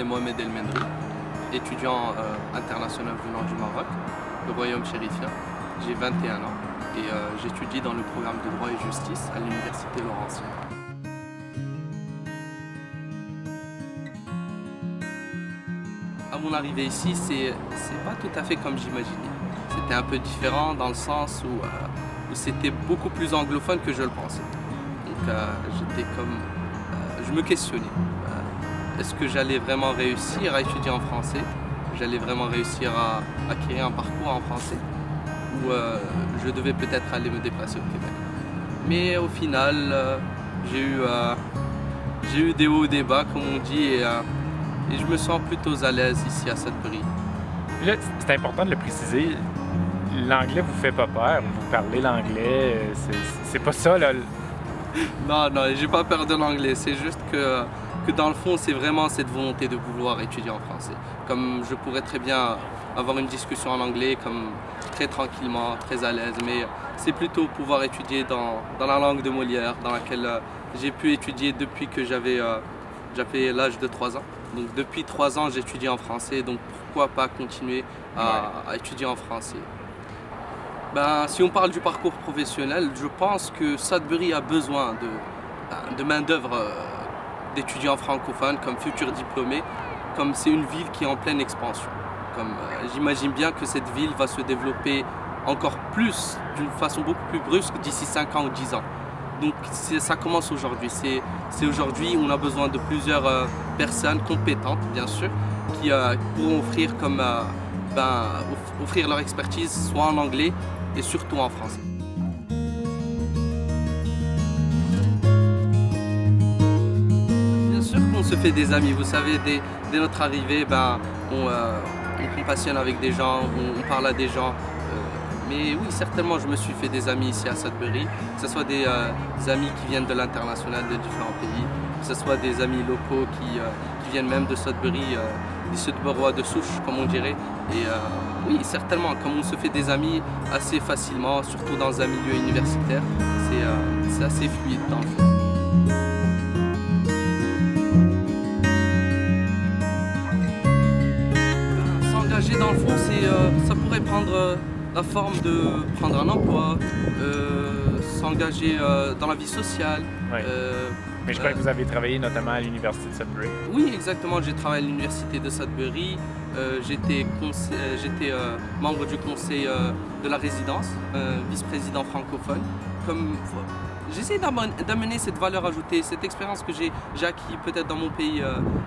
Mohamed El Mendri, étudiant international venant du Maroc, le royaume chérifien. J'ai 21 ans et j'étudie dans le programme de droit et justice à l'université Laurentienne. À mon arrivée ici, c'est pas tout à fait comme j'imaginais. C'était un peu différent dans le sens où c'était beaucoup plus anglophone que je le pensais. Donc je me questionnais. Est-ce que j'allais vraiment réussir à étudier en français? J'allais vraiment réussir à acquérir un parcours en français? Ou je devais peut-être aller me déplacer au Québec? Mais au final, j'ai eu des hauts et des bas, comme on dit, et je me sens plutôt à l'aise ici à Sudbury. Là, c'est important de le préciser, l'anglais vous fait pas peur, vous parlez l'anglais, c'est pas ça là. Non, j'ai pas peur de l'anglais, c'est juste que dans le fond, c'est vraiment cette volonté de vouloir étudier en français. Comme je pourrais très bien avoir une discussion en anglais, comme très tranquillement, très à l'aise, mais c'est plutôt pouvoir étudier dans la langue de Molière, dans laquelle j'ai pu étudier depuis que j'avais l'âge de 3 ans. Donc depuis 3 ans, j'étudie en français, donc pourquoi pas continuer à étudier en français? Si on parle du parcours professionnel, je pense que Sudbury a besoin de main-d'œuvre d'étudiants francophones comme futurs diplômés, comme c'est une ville qui est en pleine expansion. J'imagine bien que cette ville va se développer encore plus, d'une façon beaucoup plus brusque d'ici 5 ans ou 10 ans. Donc ça commence aujourd'hui. C'est aujourd'hui, on a besoin de plusieurs personnes compétentes, bien sûr, qui pourront offrir leur expertise soit en anglais et surtout en français. Bien sûr qu'on se fait des amis, vous savez, dès notre arrivée, on compassionne avec des gens, on parle à des gens. Mais oui, certainement, je me suis fait des amis ici à Sudbury, que ce soit des amis qui viennent de l'international de différents pays, que ce soit des amis locaux qui viennent même de Sudbury, des Sudburois de souche, comme on dirait. Et oui, certainement, comme on se fait des amis assez facilement, surtout dans un milieu universitaire, c'est assez fluide dans le fond. S'engager dans le fond, ça pourrait prendre la forme de prendre un emploi, s'engager dans la vie sociale. Oui. Mais je crois que vous avez travaillé notamment à l'université de Sudbury. Oui, exactement. J'ai travaillé à l'université de Sudbury. J'étais membre du conseil de la résidence, vice-président francophone. J'essaie d'amener cette valeur ajoutée, cette expérience que j'ai acquis peut-être dans mon pays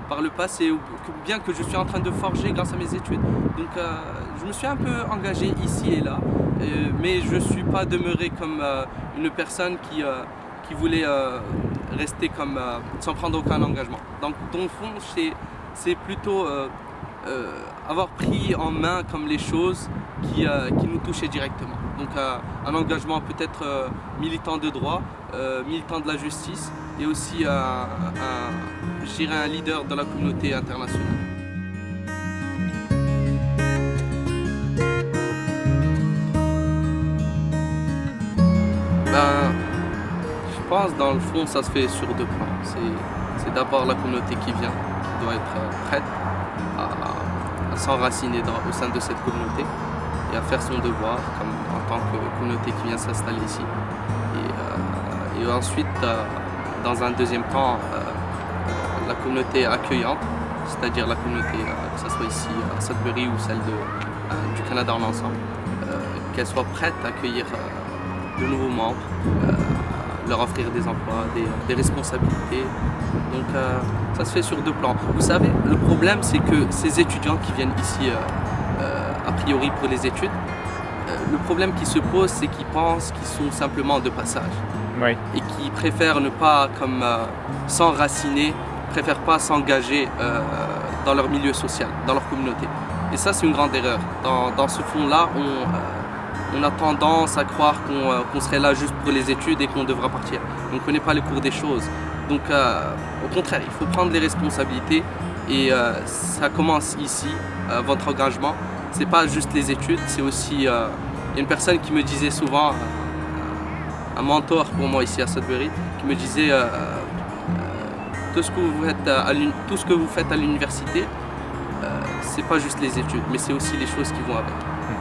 par le passé, ou bien que je suis en train de forger grâce à mes études. Donc je me suis un peu engagé ici et là, mais je ne suis pas demeuré comme une personne qui voulait rester sans prendre aucun engagement. Donc dans le fond, c'est plutôt avoir pris en main comme les choses qui nous touchaient directement. Donc un engagement peut-être militant de droit, militant de la justice et aussi je dirais un leader de la communauté internationale. Je pense dans le fond ça se fait sur 2 plans. C'est d'abord la communauté qui vient, qui doit être prête à s'enraciner au sein de cette communauté et à faire son devoir en tant que communauté qui vient s'installer ici. Et ensuite, dans un deuxième temps, la communauté accueillante, c'est-à-dire la communauté, que ce soit ici à Sudbury ou celle du Canada en ensemble, qu'elle soit prête à accueillir de nouveaux membres, leur offrir des emplois, des responsabilités. Donc ça se fait sur 2 plans. Vous savez, le problème c'est que ces étudiants qui viennent ici a priori pour les études, le problème qui se pose c'est qu'ils pensent qu'ils sont simplement de passage. Oui. Et qui préfèrent ne pas s'enraciner, préfèrent pas s'engager dans leur milieu social, dans leur communauté. Et ça c'est une grande erreur. Dans ce fond-là, on a tendance à croire qu'on serait là juste pour les études et qu'on devra partir. On ne connaît pas le cours des choses. Donc au contraire, il faut prendre les responsabilités et ça commence ici, votre engagement. C'est pas juste les études, c'est aussi... Il y a une personne qui me disait souvent, un mentor pour moi ici à Sudbury, qui me disait tout ce que vous faites à l'université, c'est pas juste les études, mais c'est aussi les choses qui vont avec.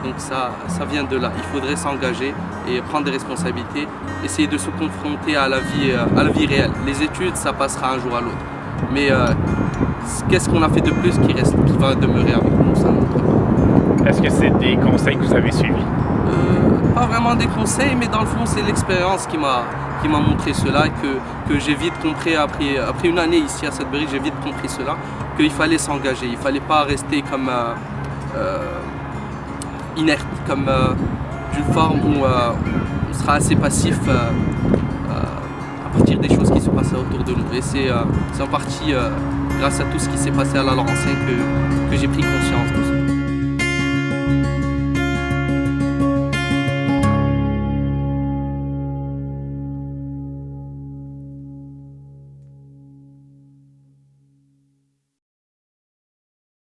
Donc ça vient de là. Il faudrait s'engager et prendre des responsabilités, essayer de se confronter à la vie réelle. Les études, ça passera un jour à l'autre. Mais qu'est-ce qu'on a fait de plus qui va demeurer avec nous, ça ne montre pas. Est-ce que c'est des conseils que vous avez suivis? Pas vraiment des conseils, mais dans le fond, c'est l'expérience qui m'a montré cela, que j'ai vite compris, après une année ici à Sudbury, j'ai vite compris cela, qu'il fallait s'engager, il ne fallait pas rester comme inerte, comme d'une forme où on sera assez passif à partir des choses qui se passaient autour de nous. Et c'est en partie grâce à tout ce qui s'est passé à la Laurentienne que j'ai pris conscience de ça.